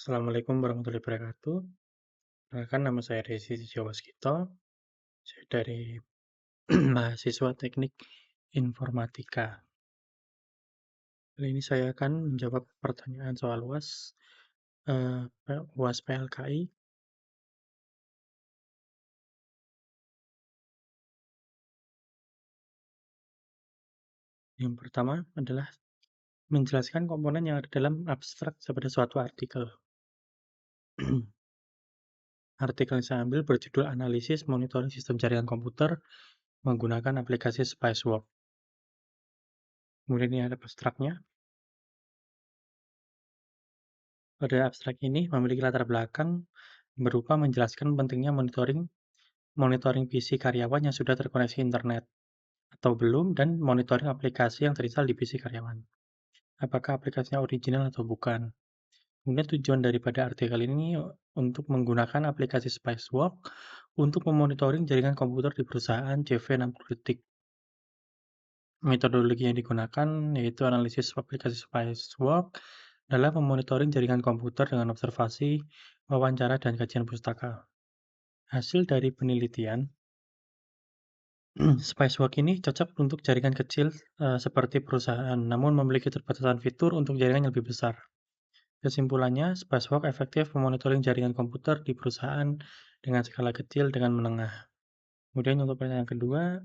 Assalamualaikum warahmatullahi wabarakatuh. Perkenalkan nama saya Rezi Setiawaskito. Saya dari mahasiswa Teknik Informatika. Kali ini saya akan menjawab pertanyaan soal UAS, UAS PLKI. Yang pertama adalah menjelaskan komponen yang ada dalam abstrak pada suatu artikel. Artikel yang saya ambil berjudul Analisis Monitoring Sistem Jaringan Komputer menggunakan aplikasi Spacewalk. Kemudian ini ada abstraknya. Pada abstrak ini memiliki latar belakang berupa menjelaskan pentingnya monitoring PC karyawan yang sudah terkoneksi internet atau belum, dan monitoring aplikasi yang terinstall di PC karyawan. Apakah aplikasinya original atau bukan? Kemudian tujuan daripada artikel ini untuk menggunakan aplikasi Spacewalk untuk memonitoring jaringan komputer di perusahaan CV60 detik. Metodologi yang digunakan yaitu analisis aplikasi Spacewalk dalam memonitoring jaringan komputer dengan observasi, wawancara, dan kajian pustaka. Hasil dari penelitian, Spacewalk ini cocok untuk jaringan kecil seperti perusahaan, namun memiliki keterbatasan fitur untuk jaringan yang lebih besar. Kesimpulannya, Spacewalk efektif memonitoring jaringan komputer di perusahaan dengan skala kecil dengan menengah. Kemudian untuk pertanyaan kedua,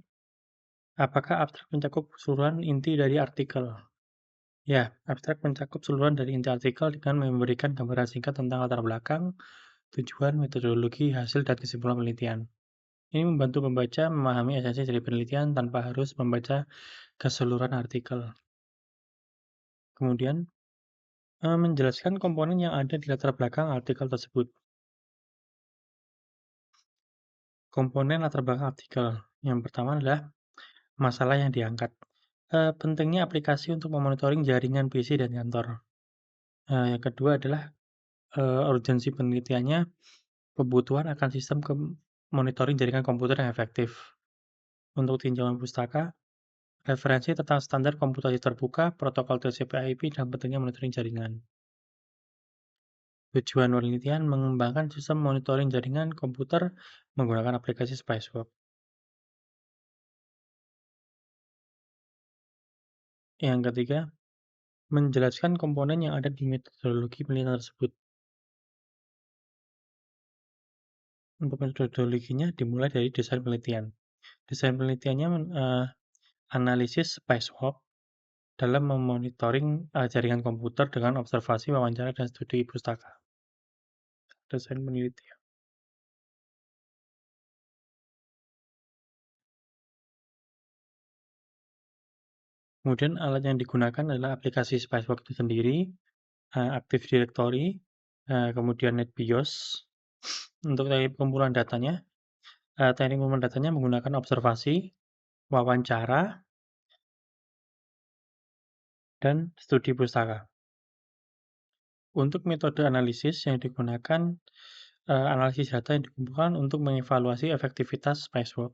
apakah abstrak mencakup keseluruhan inti dari artikel? Ya, abstrak mencakup keseluruhan dari inti artikel dengan memberikan gambaran singkat tentang latar belakang, tujuan, metodologi, hasil, dan kesimpulan penelitian. Ini membantu pembaca memahami esensi dari penelitian tanpa harus membaca keseluruhan artikel. Kemudian, menjelaskan komponen yang ada di latar belakang artikel tersebut. Komponen latar belakang artikel. Yang pertama adalah masalah yang diangkat. Pentingnya aplikasi untuk memonitoring jaringan PC dan kantor. Yang kedua adalah urgensi penelitiannya, kebutuhan akan sistem monitoring jaringan komputer yang efektif. Untuk tinjauan pustaka, referensi tentang standar komputasi terbuka, protokol TCP/IP, dan pentingnya monitoring jaringan. Tujuan penelitian mengembangkan sistem monitoring jaringan komputer menggunakan aplikasi Spacewalk. Yang ketiga, menjelaskan komponen yang ada di metodologi penelitian tersebut. Untuk metodologinya dimulai dari desain penelitian. Desain penelitiannya analisis Spacewalk dalam memonitoring jaringan komputer dengan observasi, wawancara, dan studi pustaka. Desain penelitian. Kemudian alat yang digunakan adalah aplikasi Spacewalk itu sendiri, Active Directory, kemudian NetBIOS. Untuk teknik pengumpulan datanya menggunakan observasi, wawancara, dan studi pustaka. Untuk metode analisis yang digunakan, analisis data yang dikumpulkan untuk mengevaluasi efektivitas Spacewalk.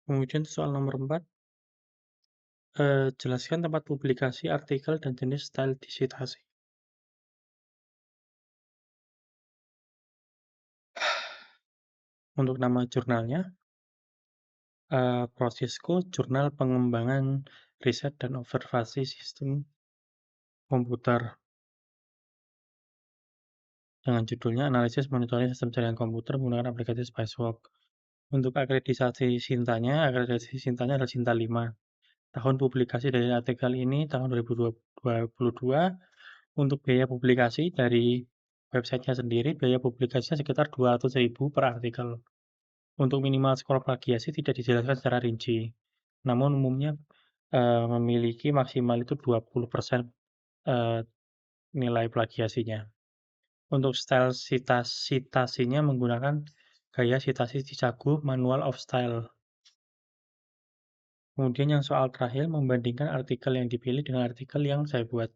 Kemudian soal nomor 4, jelaskan tempat publikasi artikel dan jenis style disitasi. Untuk nama jurnalnya, Prosesco Jurnal Pengembangan Riset dan Observasi Sistem Komputer. Dengan judulnya Analisis Monitoring Sistem Jaringan Komputer Menggunakan Aplikasi Spacewalk. Untuk akreditasi Sintanya adalah Sinta 5. Tahun publikasi dari artikel ini tahun 2022. Untuk biaya publikasi dari websitenya sendiri, biaya publikasinya sekitar 200.000 per artikel. Untuk minimal skor plagiasi tidak dijelaskan secara rinci, namun umumnya memiliki maksimal itu 20% nilai plagiasinya. Untuk style sitasinya menggunakan gaya sitasi Chicago Manual of Style. Kemudian yang soal terakhir, membandingkan artikel yang dipilih dengan artikel yang saya buat.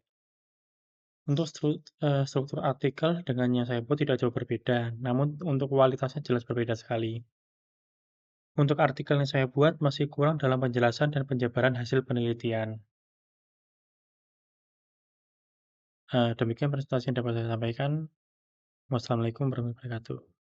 Untuk struktur artikel dengan yang saya buat tidak jauh berbeda, namun untuk kualitasnya jelas berbeda sekali. Untuk artikel yang saya buat masih kurang dalam penjelasan dan penjabaran hasil penelitian. Demikian presentasi yang dapat saya sampaikan. Wassalamualaikum warahmatullahi wabarakatuh.